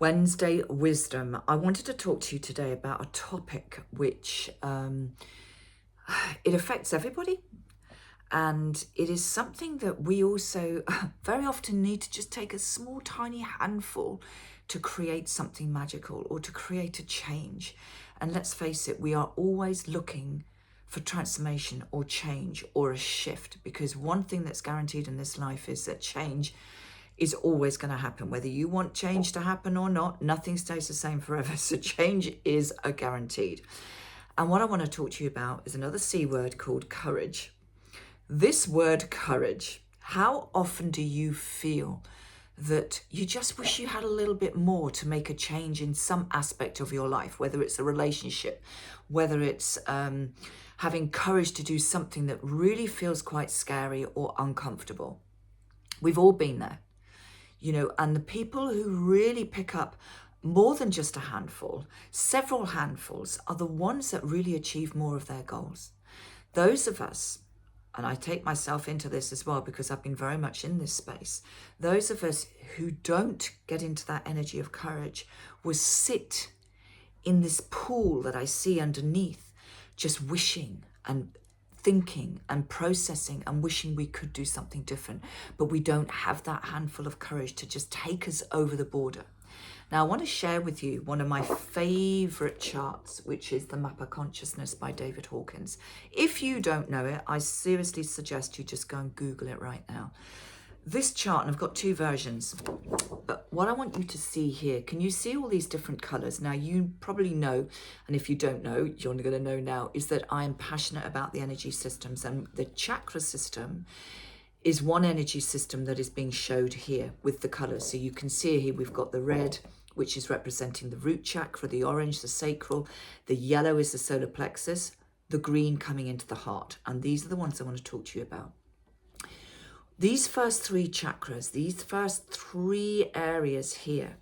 Wednesday Wisdom. I wanted to talk to you today about a topic which it affects everybody, and it is something that we also very often need to just take a small tiny handful to create something magical or to create a change. And let's face it, we are always looking for transformation or change or a shift, because one thing that's guaranteed in this life is that change is always going to happen. Whether you want change to happen or not, nothing stays the same forever. So change is a guaranteed. And what I want to talk to you about is another C word called courage. This word courage, how often do you feel that you just wish you had a little bit more to make a change in some aspect of your life, whether it's a relationship, whether it's having courage to do something that really feels quite scary or uncomfortable? We've all been there. And the people who really pick up more than just a handful, several handfuls, are the ones that really achieve more of their goals. Those of us, and I take myself into this as well because I've been very much in this space, those of us who don't get into that energy of courage will sit in this pool that I see underneath, just wishing and thinking and processing and wishing we could do something different, but we don't have that handful of courage to just take us over the border. Now, I want to share with you one of my favorite charts, which is the Map of Consciousness by David Hawkins. If you don't know it, I seriously suggest you just go and Google it right now. This chart, and I've got two versions, but what I want you to see here, can you see all these different colors? Now, you probably know, and if you don't know, you're going to know now, is that I am passionate about the energy systems, and the chakra system is one energy system that is being showed here with the colors. So you can see here we've got the red, which is representing the root chakra, the orange, the sacral, the yellow is the solar plexus, the green coming into the heart. And these are the ones I want to talk to you about. These first three chakras, these first three areas here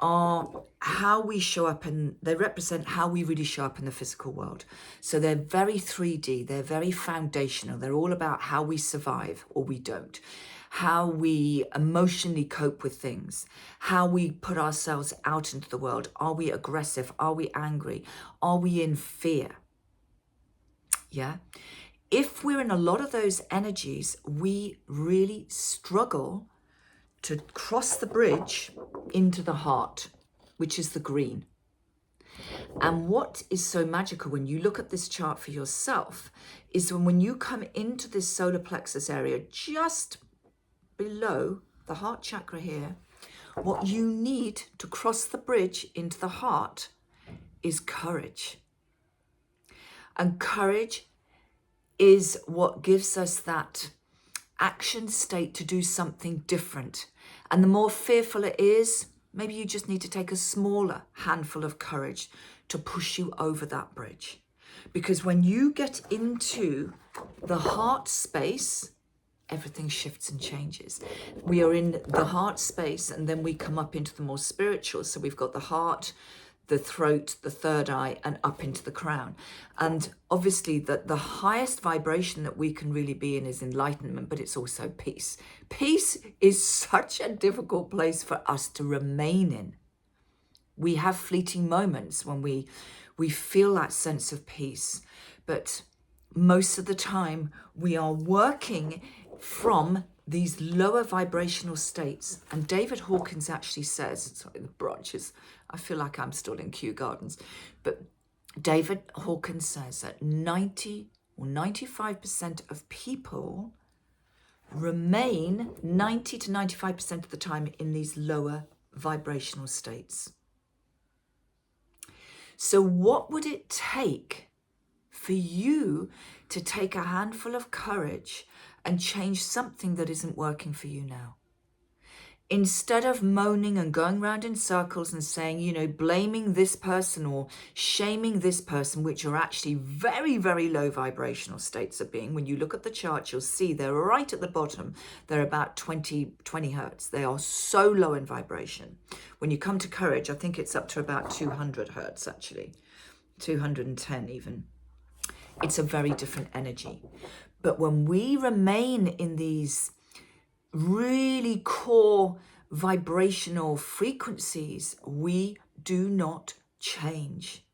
are how we show up, and they represent how we really show up in the physical world. So they're very 3D, they're very foundational. They're all about how we survive or we don't, how we emotionally cope with things, how we put ourselves out into the world. Are we aggressive? Are we angry? Are we in fear? Yeah. If we're in a lot of those energies, we really struggle to cross the bridge into the heart, which is the green. And what is so magical when you look at this chart for yourself is when you come into this solar plexus area, just below the heart chakra here, what you need to cross the bridge into the heart is courage. And courage is what gives us that action state to do something different. And the more fearful it is, maybe you just need to take a smaller handful of courage to push you over that bridge. Because when you get into the heart space, everything shifts and changes. We are in the heart space, and then we come up into the more spiritual. So we've got the heart, the throat, the third eye, and up into the crown. And obviously the highest vibration that we can really be in is enlightenment, but it's also peace. Peace is such a difficult place for us to remain in. We have fleeting moments when we feel that sense of peace, but most of the time we are working from these lower vibrational states. And David Hawkins actually says, sorry, the branches, I feel like I'm still in Kew Gardens, but David Hawkins says that 90 or 95% of people remain 90 to 95% of the time in these lower vibrational states. So what would it take for you to take a handful of courage and change something that isn't working for you now? Instead of moaning and going around in circles and saying, blaming this person or shaming this person, which are actually very, very low vibrational states of being. When you look at the chart, you'll see they're right at the bottom. They're about 20 hertz. They are so low in vibration. When you come to courage, I think it's up to about 200 hertz, actually, 210 even. It's a very different energy. But when we remain in these really core vibrational frequencies, we do not change.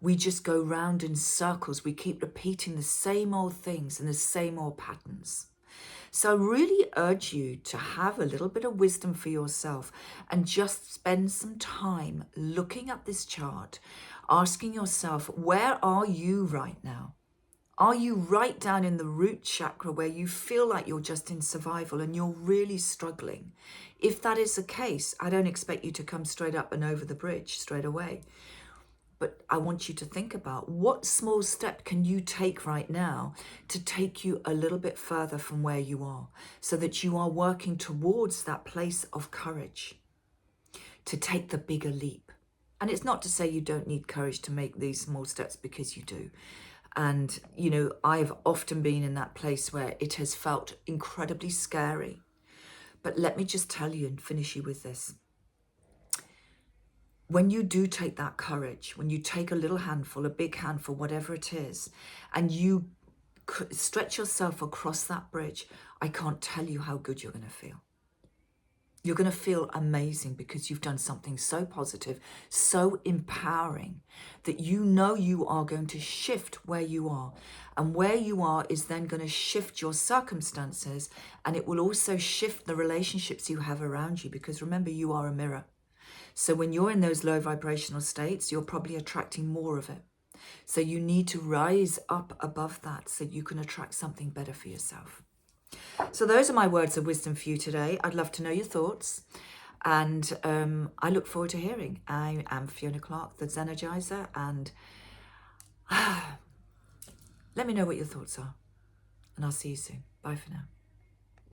We just go round in circles. We keep repeating the same old things and the same old patterns. So I really urge you to have a little bit of wisdom for yourself and just spend some time looking at this chart, asking yourself, where are you right now? Are you right down in the root chakra where you feel like you're just in survival and you're really struggling? If that is the case, I don't expect you to come straight up and over the bridge straight away. But I want you to think about what small step can you take right now to take you a little bit further from where you are, so that you are working towards that place of courage to take the bigger leap. And it's not to say you don't need courage to make these small steps, because you do. And, you know, I've often been in that place where it has felt incredibly scary. But let me just tell you and finish you with this. When you do take that courage, when you take a little handful, a big handful, whatever it is, and you stretch yourself across that bridge, I can't tell you how good you're going to feel. You're going to feel amazing, because you've done something so positive, so empowering, that you know you are going to shift where you are. And where you are is then going to shift your circumstances, and it will also shift the relationships you have around you, because remember, you are a mirror. So when you're in those low vibrational states, you're probably attracting more of it. So you need to rise up above that so you can attract something better for yourself. So those are my words of wisdom for you today. I'd love to know your thoughts. And I look forward to hearing. I am Fiona Clark, the Zenergizer. And let me know what your thoughts are. And I'll see you soon. Bye for now.